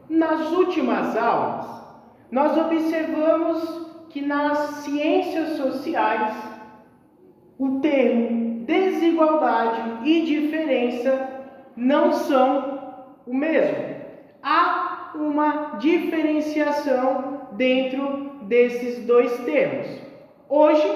Nas últimas aulas, nós observamos que nas ciências sociais, o termo desigualdade e diferença não são o mesmo. Há uma diferenciação dentro desses dois termos. Hoje,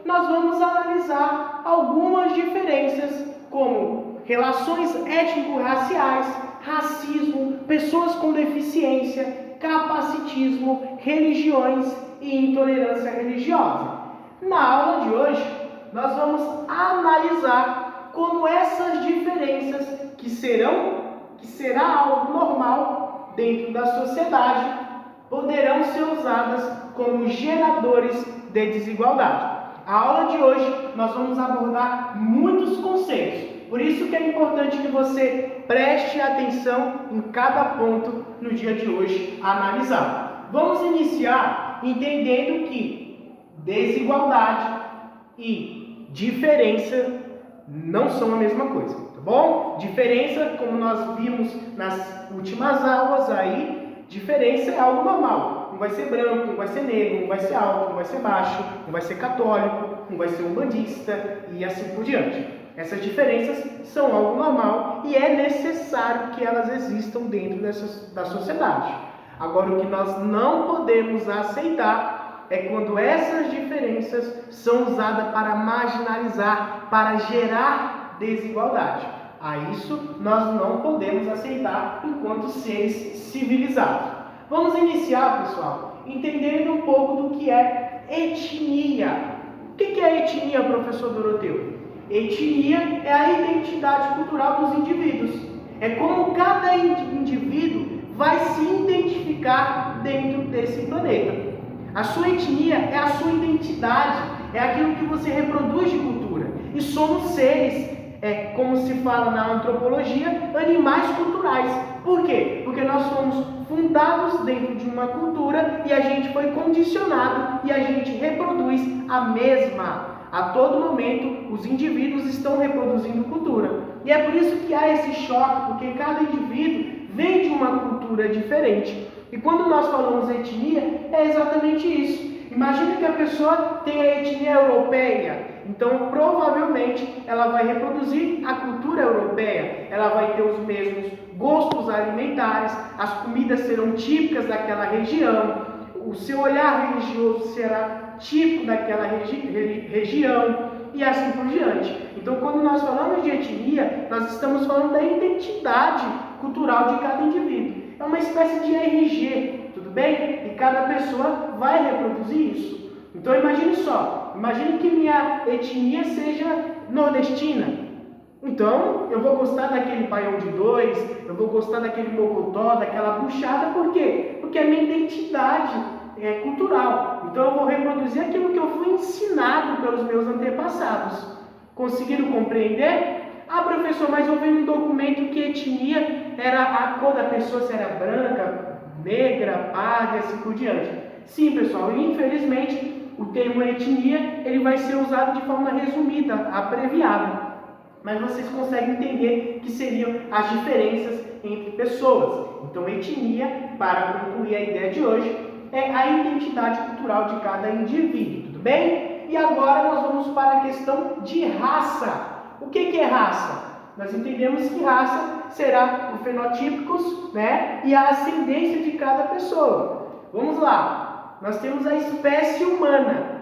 nós vamos analisar algumas diferenças, como relações étnico-raciais, racismo, pessoas com deficiência, capacitismo, religiões e intolerância religiosa. Na aula de hoje, nós vamos analisar como essas diferenças, que será algo normal dentro da sociedade, poderão ser usadas como geradores de desigualdade. A aula de hoje nós vamos abordar muitos conceitos, por isso que é importante que você preste atenção em cada ponto no dia de hoje a analisar. Vamos iniciar entendendo que desigualdade e diferença não são a mesma coisa, tá bom? Diferença, como nós vimos nas últimas aulas aí, diferença é algo normal. Um vai ser branco, um vai ser negro, um vai ser alto, um vai ser baixo, um vai ser católico, um vai ser umbandista e assim por diante. Essas diferenças são algo normal e é necessário que elas existam dentro da sociedade. Agora, o que nós não podemos aceitar é quando essas diferenças são usadas para marginalizar, para gerar desigualdade. A isso nós não podemos aceitar enquanto seres civilizados. Vamos iniciar, pessoal, entendendo um pouco do que é etnia. O que é etnia, professor Doroteu? Etnia é a identidade cultural dos indivíduos. É como cada indivíduo vai se identificar dentro desse planeta. A sua etnia é a sua identidade, é aquilo que você reproduz de cultura. E somos seres, como se fala na antropologia, animais culturais. Por quê? Porque nós fomos fundados dentro de uma cultura e a gente foi condicionado e a gente reproduz a mesma. A todo momento, os indivíduos estão reproduzindo cultura. E é por isso que há esse choque, porque cada indivíduo vem de uma cultura diferente. E quando nós falamos etnia, é exatamente isso. Imagine que a pessoa tem a etnia europeia. Então, provavelmente, ela vai reproduzir a cultura europeia. Ela vai ter os mesmos gostos alimentares, as comidas serão típicas daquela região, o seu olhar religioso será típico daquela região e assim por diante. Então, quando nós falamos de etnia, nós estamos falando da identidade cultural de cada indivíduo. É uma espécie de RG, tudo bem? E cada pessoa vai reproduzir isso. Então, imagine só, imagine que minha etnia seja nordestina. Então, eu vou gostar daquele baião de dois, eu vou gostar daquele mocotó, daquela buchada, por quê? Porque é minha identidade cultural. Então, eu vou reproduzir aquilo que eu fui ensinado pelos meus antepassados. Conseguiram compreender? Ah, professor, mas eu vi um documento que etnia era a cor da pessoa, se era branca, negra, parda e assim por diante. Sim, pessoal, e infelizmente o termo etnia ele vai ser usado de forma resumida, abreviada. Mas vocês conseguem entender que seriam as diferenças entre pessoas. Então, etnia, para concluir a ideia de hoje, é a identidade cultural de cada indivíduo, tudo bem? E agora nós vamos para a questão de raça. O que é raça? Nós entendemos que raça será os fenotípicos, né? E a ascendência de cada pessoa. Vamos lá. Nós temos a espécie humana.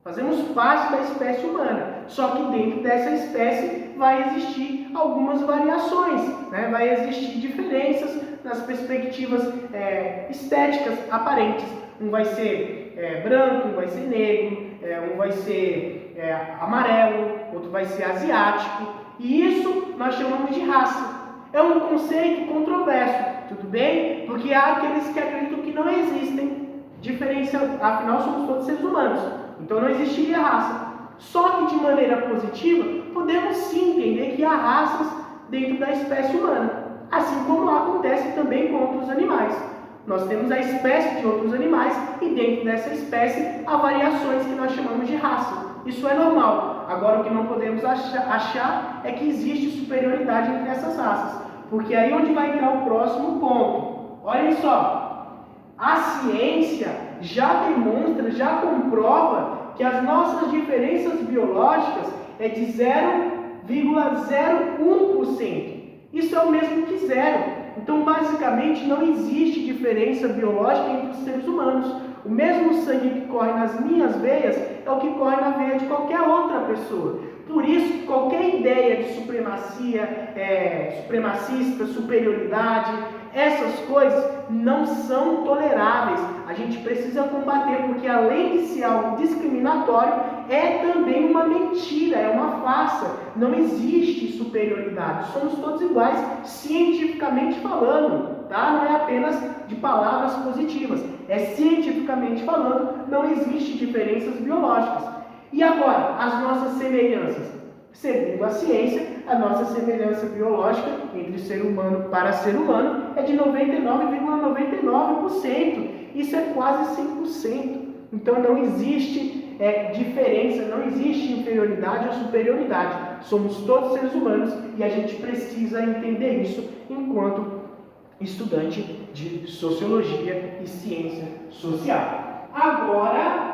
Fazemos parte da espécie humana. Só que dentro dessa espécie vai existir algumas variações, né? Vai existir diferenças nas perspectivas estéticas aparentes. Um vai ser branco, um vai ser negro, um vai ser amarelo, outro vai ser asiático. E isso nós chamamos de raça. É um conceito controverso, tudo bem? Porque há aqueles que acreditam que não existem diferença, afinal somos todos seres humanos. Então não existiria raça. Só que de maneira positiva, podemos sim entender que há raças dentro da espécie humana. Assim como acontece também com outros animais. Nós temos a espécie de outros animais e dentro dessa espécie há variações que nós chamamos de raça. Isso é normal. Agora o que não podemos achar é que existe superioridade entre essas raças. Porque aí é onde vai entrar o próximo ponto. Olhem só, a ciência já demonstra, já comprova que as nossas diferenças biológicas é de 0,01%. Isso é o mesmo que zero. Então, basicamente, não existe diferença biológica entre os seres humanos. O mesmo sangue que corre nas minhas veias é o que corre na veia de qualquer outra pessoa. Por isso, qualquer ideia de supremacia, supremacista, superioridade, essas coisas não são toleráveis. A gente precisa combater, porque além de ser algo discriminatório, é também uma mentira, é uma farsa. Não existe superioridade. Somos todos iguais, cientificamente falando, tá? Não é apenas de palavras positivas. É cientificamente falando, não existe diferenças biológicas. E agora, as nossas semelhanças? Segundo a ciência, a nossa semelhança biológica entre ser humano para ser humano é de 99,99%. Isso é quase 100%. Então não existe diferença, não existe inferioridade ou superioridade. Somos todos seres humanos e a gente precisa entender isso enquanto estudante de sociologia e ciência social. Agora,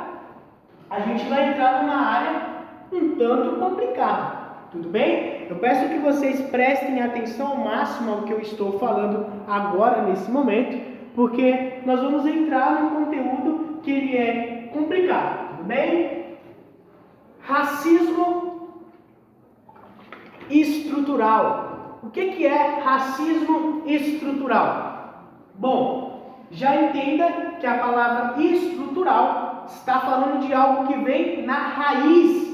a gente vai entrar numa área um tanto complicada, tudo bem? Eu peço que vocês prestem atenção ao máximo ao que eu estou falando agora, nesse momento, porque nós vamos entrar num conteúdo que ele é complicado, tudo bem? Racismo estrutural. O que é racismo estrutural? Bom, já entenda que a palavra estrutural está falando de algo que vem na raiz.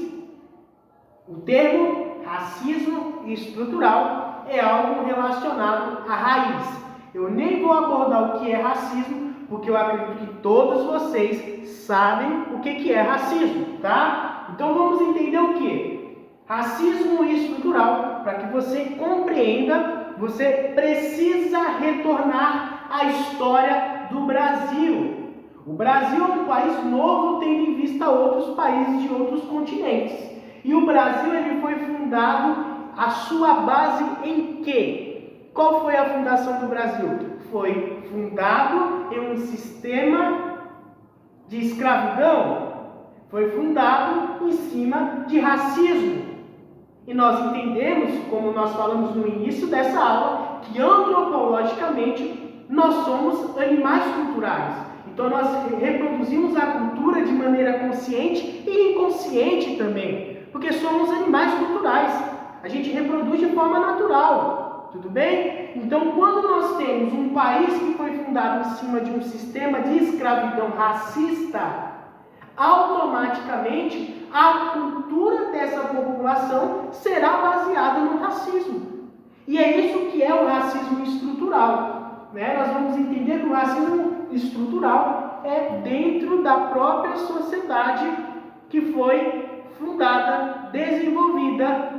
O termo racismo estrutural é algo relacionado à raiz. Eu nem vou abordar o que é racismo, porque eu acredito que todos vocês sabem o que é racismo, tá? Então vamos entender o que? Racismo estrutural, para que você compreenda, você precisa retornar à história do Brasil. O Brasil é um país novo, tendo em vista outros países de outros continentes. E o Brasil ele foi fundado, a sua base em quê? Qual foi a fundação do Brasil? Foi fundado em um sistema de escravidão. Foi fundado em cima de racismo. E nós entendemos, como nós falamos no início dessa aula, que antropologicamente nós somos animais culturais. Então nós reproduzimos a cultura de maneira consciente e inconsciente também. Porque somos animais culturais. A gente reproduz de forma natural. Tudo bem? Então, quando nós temos um país que foi fundado em cima de um sistema de escravidão racista, automaticamente a cultura dessa população será baseada no racismo. E é isso que é o racismo estrutural. Nós vamos entender que o racismo estrutural é dentro da própria sociedade que foi fundada, desenvolvida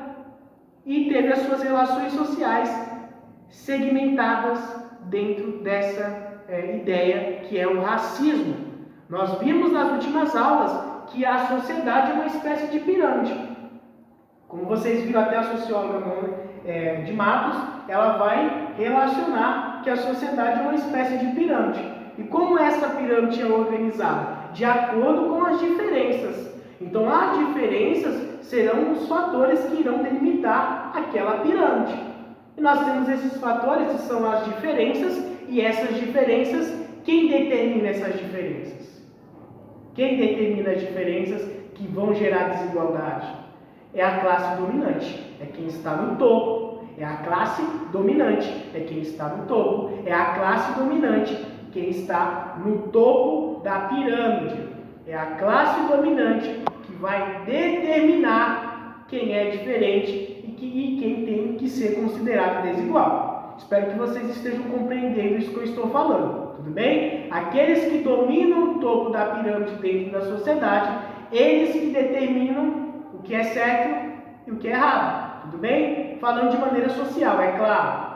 e teve as suas relações sociais segmentadas dentro dessa ideia que é o racismo. Nós vimos nas últimas aulas que a sociedade é uma espécie de pirâmide. Como vocês viram, até a socióloga de Matos, ela vai relacionar que a sociedade é uma espécie de pirâmide. E como essa pirâmide é organizada? De acordo com as diferenças. Então, as diferenças serão os fatores que irão delimitar aquela pirâmide. E nós temos esses fatores que são as diferenças, e essas diferenças, quem determina essas diferenças? Quem determina as diferenças que vão gerar desigualdade? É a classe dominante, é quem está no topo. É a classe dominante, é quem está no topo. É a classe dominante, quem está no topo da pirâmide. É a classe dominante que vai determinar quem é diferente e quem tem que ser considerado desigual. Espero que vocês estejam compreendendo isso que eu estou falando, tudo bem? Aqueles que dominam o topo da pirâmide dentro da sociedade, eles que determinam o que é certo e o que é errado, tudo bem? Falando de maneira social, é claro.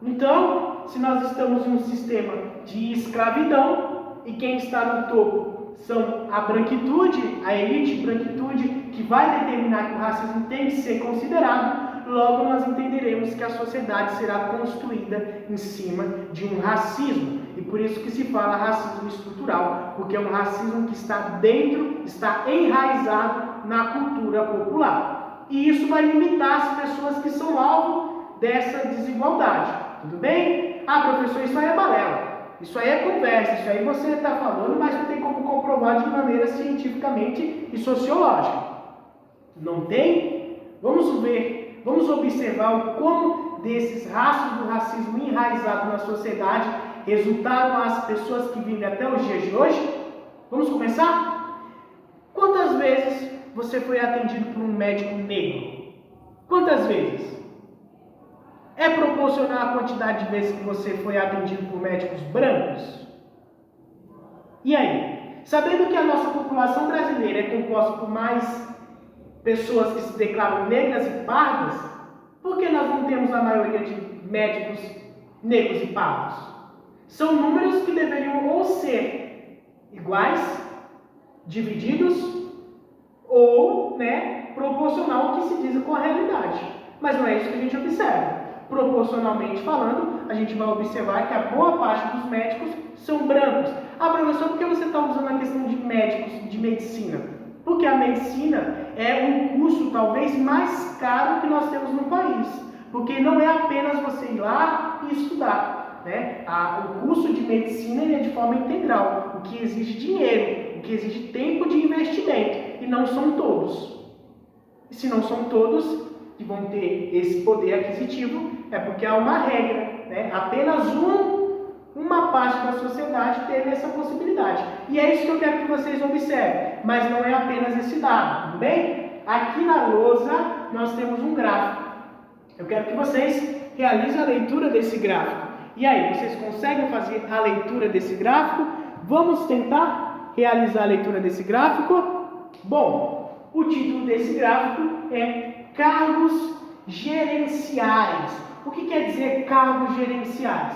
Então, se nós estamos em um sistema de escravidão e quem está no topo são a branquitude, a elite branquitude, que vai determinar que o racismo tem que ser considerado, logo nós entenderemos que a sociedade será construída em cima de um racismo. E por isso que se fala racismo estrutural, porque é um racismo que está enraizado na cultura popular. E isso vai limitar as pessoas que são alvo dessa desigualdade. Tudo bem? Ah, professor, isso aí é balela. Isso aí é conversa, isso aí você está falando, mas não tem como comprovar de maneira cientificamente e sociológica. Não tem? Vamos observar o como desses rastros do racismo enraizado na sociedade resultaram as pessoas que vivem até os dias de hoje? Vamos começar? Quantas vezes você foi atendido por um médico negro? Quantas vezes? É proporcional à quantidade de vezes que você foi atendido por médicos brancos? E aí? Sabendo que a nossa população brasileira é composta por mais pessoas que se declaram negras e pardas, por que nós não temos a maioria de médicos negros e pardos? São números que deveriam ou ser iguais, divididos, ou proporcional ao que se diz com a realidade. Mas não é isso que a gente observa. Proporcionalmente falando, a gente vai observar que a boa parte dos médicos são brancos. Ah, professor, por que você está usando a questão de médicos, de medicina? Porque a medicina é um curso talvez mais caro que nós temos no país. Porque não é apenas você ir lá e estudar. O curso de medicina é de forma integral, o que exige dinheiro, o que exige tempo de investimento. E não são todos. E se não são todos que vão ter esse poder aquisitivo, é porque há uma regra, apenas uma parte da sociedade teve essa possibilidade. E é isso que eu quero que vocês observem, mas não é apenas esse dado, tudo bem? Aqui na lousa nós temos um gráfico. Eu quero que vocês realizem a leitura desse gráfico. E aí, vocês conseguem fazer a leitura desse gráfico? Vamos tentar realizar a leitura desse gráfico? Bom, o título desse gráfico é Cargos gerenciais. O que quer dizer cargos gerenciais?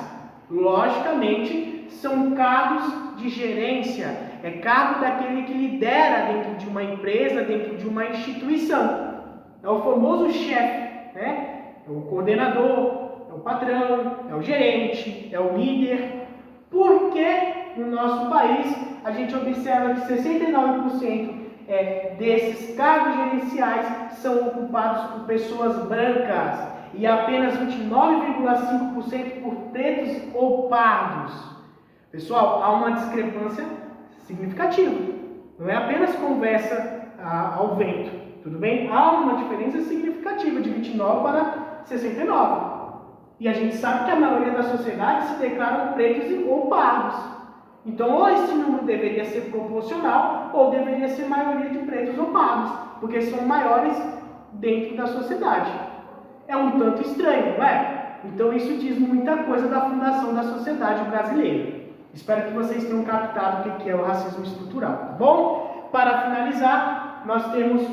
Logicamente, são cargos de gerência. É cargo daquele que lidera dentro de uma empresa, dentro de uma instituição. É o famoso chefe, É o coordenador, é o patrão, é o gerente, é o líder. Porque no nosso país a gente observa que 69% desses cargos gerenciais são ocupados por pessoas brancas e apenas 29,5% por pretos ou pardos. Pessoal, há uma discrepância significativa. Não é apenas conversa ao vento, tudo bem? Há uma diferença significativa de 29 para 69. E a gente sabe que a maioria da sociedade se declaram pretos ou pardos. Então, ou esse número deveria ser proporcional, ou deveria ser maioria de pretos ou pardos, porque são maiores dentro da sociedade. É um tanto estranho, não é? Então, isso diz muita coisa da fundação da sociedade brasileira. Espero que vocês tenham captado o que é o racismo estrutural, tá bom? Para finalizar, nós temos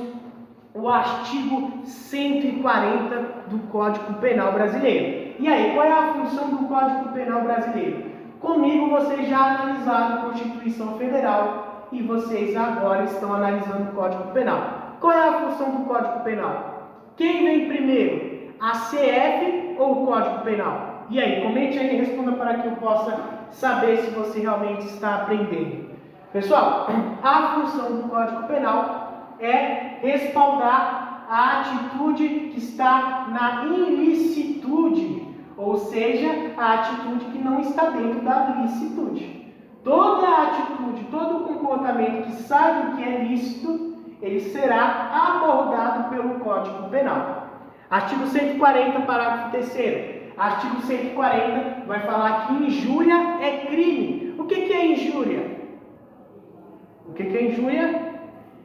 o artigo 140 do Código Penal Brasileiro. E aí, qual é a função do Código Penal Brasileiro? Comigo vocês já analisaram a Constituição Federal e vocês agora estão analisando o Código Penal. Qual é a função do Código Penal? Quem vem primeiro? A CF ou o Código Penal? E aí, comente aí e responda para que eu possa saber se você realmente está aprendendo. Pessoal, a função do Código Penal é respaldar a atitude que está na ilicitude, ou seja, a atitude que não está dentro da licitude. Toda atitude, todo comportamento que sai do que é lícito, ele será abordado pelo Código Penal. Artigo 140, parágrafo 3º. Artigo 140 vai falar que injúria é crime. O que é injúria? O que é injúria?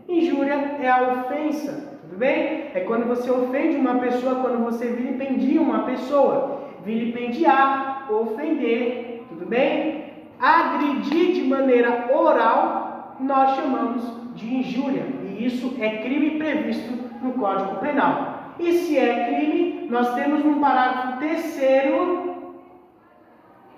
Injúria é a ofensa, tudo bem? É quando você ofende uma pessoa, quando você vilipendia uma pessoa. Vilipendiar, ofender, tudo bem? Agredir de maneira oral, nós chamamos de injúria. E isso é crime previsto no Código Penal. E se é crime, nós temos no parágrafo 3º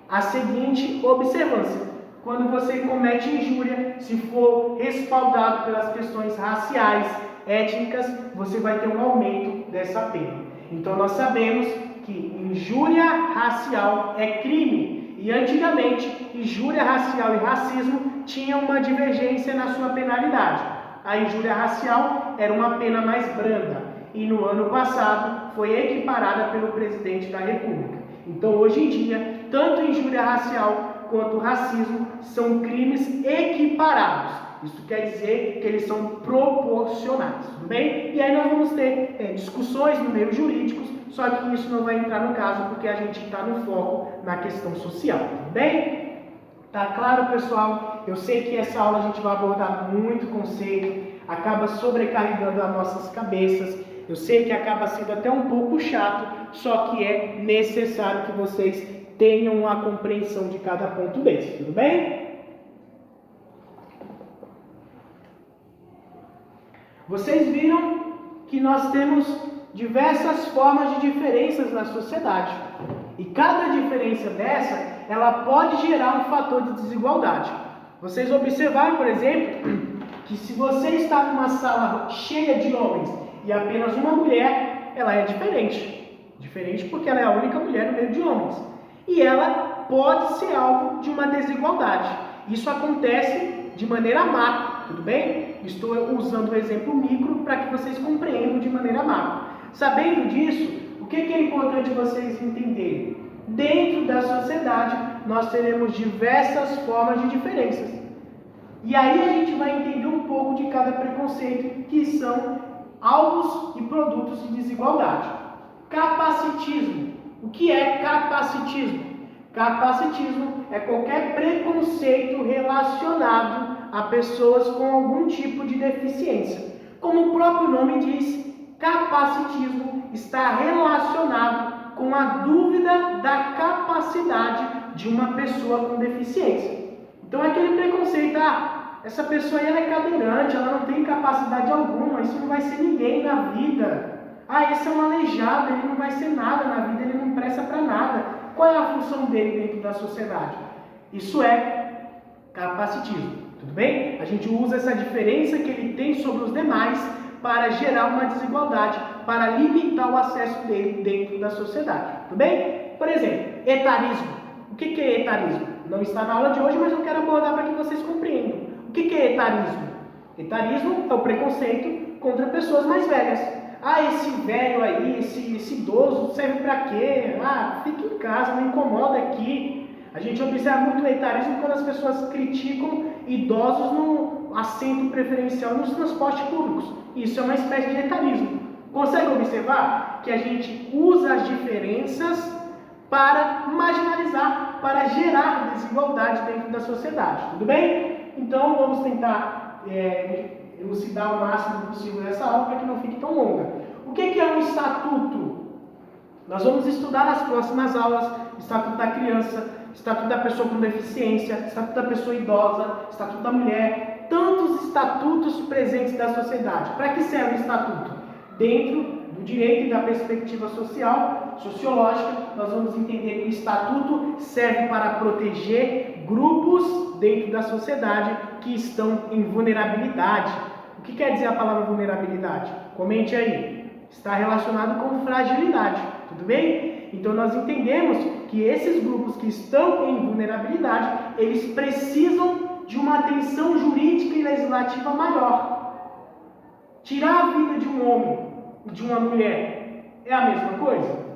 a seguinte observância. Quando você comete injúria, se for respaldado pelas questões raciais, étnicas, você vai ter um aumento dessa pena. Então nós sabemos que injúria racial é crime. E antigamente, injúria racial e racismo tinham uma divergência na sua penalidade. A injúria racial era uma pena mais branda e no ano passado foi equiparada pelo presidente da República. Então hoje em dia, tanto injúria racial quanto racismo são crimes equiparados. Isso quer dizer que eles são proporcionais, tudo bem? E aí nós vamos ter discussões no meio jurídicos, só que isso não vai entrar no caso porque a gente está no foco na questão social, tudo bem? Tá claro, pessoal? Eu sei que essa aula a gente vai abordar muito conceito, acaba sobrecarregando as nossas cabeças. Eu sei que acaba sendo até um pouco chato, só que é necessário que vocês tenham a compreensão de cada ponto desse, tudo bem? Vocês viram que nós temos diversas formas de diferenças na sociedade. E cada diferença dessa, ela pode gerar um fator de desigualdade. Vocês observaram, por exemplo, que se você está numa sala cheia de homens e apenas uma mulher, ela é diferente. Diferente porque ela é a única mulher no meio de homens. E ela pode ser alvo de uma desigualdade. Isso acontece de maneira macro, tudo bem? Estou usando o exemplo micro para que vocês compreendam de maneira macro. Sabendo disso, o que é importante vocês entenderem? Dentro da sociedade, nós teremos diversas formas de diferenças. E aí a gente vai entender um pouco de cada preconceito, que são alvos e produtos de desigualdade. Capacitismo. O que é capacitismo? Capacitismo é qualquer preconceito relacionado a pessoas com algum tipo de deficiência. Como o próprio nome diz, capacitismo está relacionado com a dúvida da capacidade de uma pessoa com deficiência. Então é aquele preconceito, essa pessoa ela é cadeirante, ela não tem capacidade alguma, isso não vai ser ninguém na vida. Esse é um aleijado, ele não vai ser nada na vida, ele não presta para nada. Qual é a função dele dentro da sociedade? Isso é capacitismo, tudo bem? A gente usa essa diferença que ele tem sobre os demais para gerar uma desigualdade, para limitar o acesso dele dentro da sociedade, tudo bem? Por exemplo, etarismo. O que é etarismo? Não está na aula de hoje, mas eu quero abordar para que vocês compreendam. O que é etarismo? Etarismo é o preconceito contra pessoas mais velhas. Esse velho aí, esse idoso serve para quê? Fica em casa, não incomoda aqui. A gente observa muito o etarismo quando as pessoas criticam idosos no assento preferencial nos transportes públicos. Isso é uma espécie de etarismo. Consegue observar que a gente usa as diferenças para marginalizar, para gerar desigualdade dentro da sociedade, tudo bem? Então vamos tentar elucidar o máximo possível nessa aula para que não fique tão longa. O que é um estatuto? Nós vamos estudar nas próximas aulas Estatuto da Criança, Estatuto da Pessoa com Deficiência, Estatuto da Pessoa Idosa, Estatuto da Mulher, tantos estatutos presentes da sociedade. Para que serve o estatuto? Dentro do direito e da perspectiva sociológica, nós vamos entender que o estatuto serve para proteger grupos dentro da sociedade que estão em vulnerabilidade. O que quer dizer a palavra vulnerabilidade? Comente aí. Está relacionado com fragilidade, tudo bem? Então nós entendemos que esses grupos que estão em vulnerabilidade, eles precisam de uma atenção jurídica e legislativa maior. Tirar a vida de um homem e de uma mulher é a mesma coisa?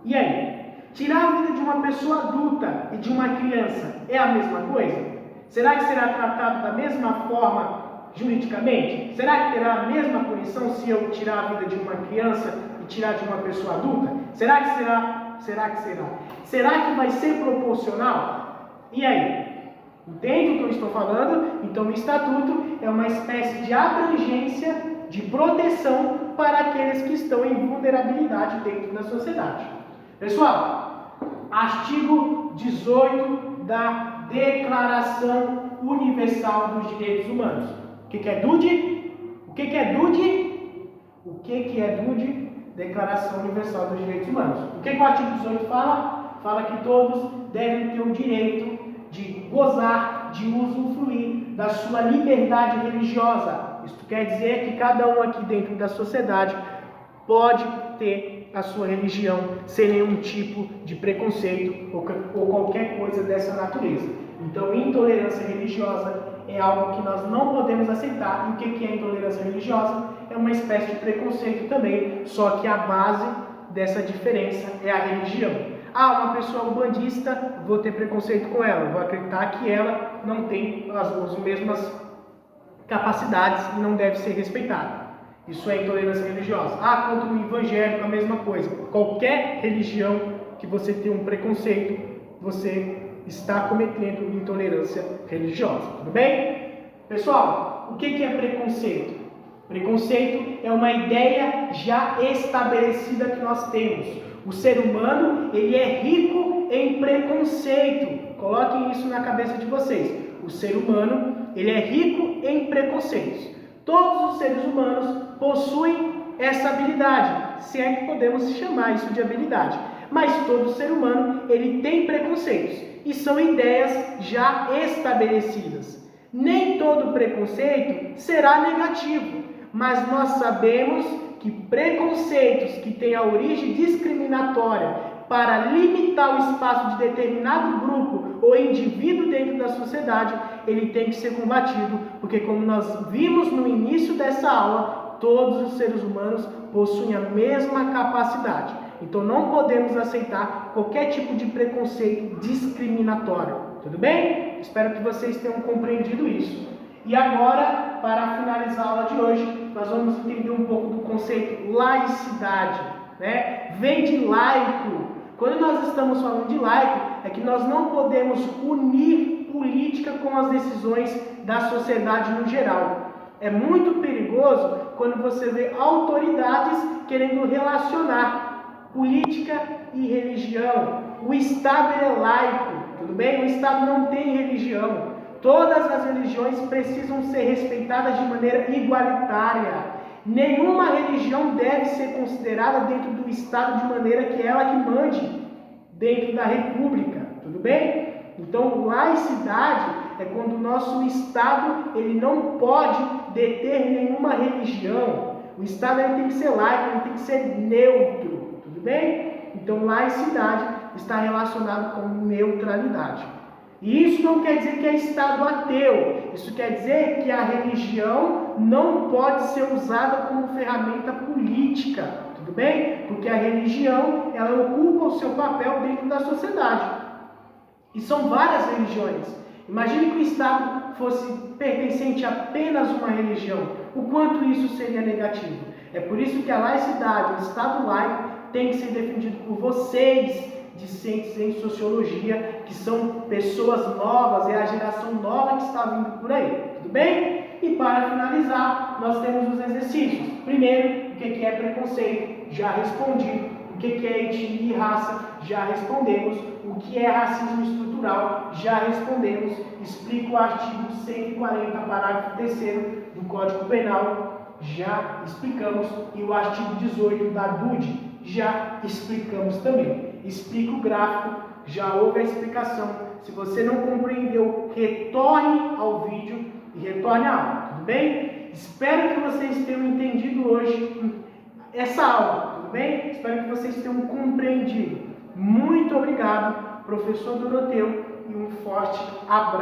E aí? Tirar a vida de uma pessoa adulta e de uma criança é a mesma coisa? Será que será tratado da mesma forma juridicamente? Será que terá a mesma punição se eu tirar a vida de uma criança e tirar de uma pessoa adulta? Será que será? Será que vai ser proporcional? E aí? Entende o que eu estou falando? Então o estatuto é uma espécie de abrangência, de proteção para aqueles que estão em vulnerabilidade dentro da sociedade. Pessoal, artigo 18 da Declaração Universal dos Direitos Humanos. O que é DUDE? O que é DUDE? O que é DUDE? Declaração Universal dos Direitos Humanos. O que o artigo 18 fala? Fala que todos devem ter o direito de gozar, de usufruir da sua liberdade religiosa. Isso quer dizer que cada um aqui dentro da sociedade pode ter a sua religião sem nenhum tipo de preconceito ou qualquer coisa dessa natureza. Então, intolerância religiosa é algo que nós não podemos aceitar. E o que é intolerância religiosa? É uma espécie de preconceito também, só que a base dessa diferença é a religião. Uma pessoa umbandista, vou ter preconceito com ela, vou acreditar que ela não tem as mesmas capacidades e não deve ser respeitada. Isso é intolerância religiosa. Contra o evangélico, a mesma coisa. Qualquer religião que você tenha um preconceito, você está cometendo intolerância religiosa. Tudo bem? Pessoal, o que é preconceito? Preconceito é uma ideia já estabelecida que nós temos. O ser humano, ele é rico em preconceito. Coloquem isso na cabeça de vocês. O ser humano, ele é rico em preconceitos. Todos os seres humanos possuem essa habilidade, se é que podemos chamar isso de habilidade. Mas todo ser humano, ele tem preconceitos e são ideias já estabelecidas. Nem todo preconceito será negativo, mas nós sabemos que preconceitos que têm a origem discriminatória para limitar o espaço de determinado grupo ou indivíduo dentro da sociedade, ele tem que ser combatido, porque como nós vimos no início dessa aula, todos os seres humanos possuem a mesma capacidade. Então não podemos aceitar qualquer tipo de preconceito discriminatório. Tudo bem? Espero que vocês tenham compreendido isso. E agora, para finalizar a aula de hoje, nós vamos entender um pouco do conceito laicidade, né? Vem de laico. Quando nós estamos falando de laico, é que nós não podemos unir política com as decisões da sociedade no geral. É muito perigoso quando você vê autoridades querendo relacionar política e religião. O Estado é laico, tudo bem? O Estado não tem religião. Todas as religiões precisam ser respeitadas de maneira igualitária. Nenhuma religião deve ser considerada dentro do Estado de maneira que ela que mande dentro da República, tudo bem? Então, laicidade é quando o nosso Estado ele não pode deter nenhuma religião. O Estado ele tem que ser laico, ele tem que ser neutro, tudo bem? Então, laicidade está relacionado com neutralidade. E isso não quer dizer que é Estado ateu. Isso quer dizer que a religião não pode ser usada como ferramenta política, tudo bem? Porque a religião, ela ocupa o seu papel dentro da sociedade. E são várias religiões. Imagine que o Estado fosse pertencente a apenas uma religião. O quanto isso seria negativo. É por isso que a laicidade, o Estado laico, tem que ser defendido por vocês, discentes em sociologia, que são pessoas novas, é a geração nova que está vindo por aí, tudo bem? E para finalizar, nós temos os exercícios. Primeiro, o que é preconceito? Já respondi. O que é etnia e raça? Já respondemos. O que é racismo estrutural? Já respondemos. Explico o artigo 140, parágrafo 3º do Código Penal. Já explicamos. E o artigo 18 da DUD? Já explicamos também. Explico o gráfico, já houve a explicação. Se você não compreendeu, retorne ao vídeo e retorne à aula, tudo bem? Espero que vocês tenham entendido hoje essa aula, tudo bem? Espero que vocês tenham compreendido. Muito obrigado, professor Doroteu, e um forte abraço.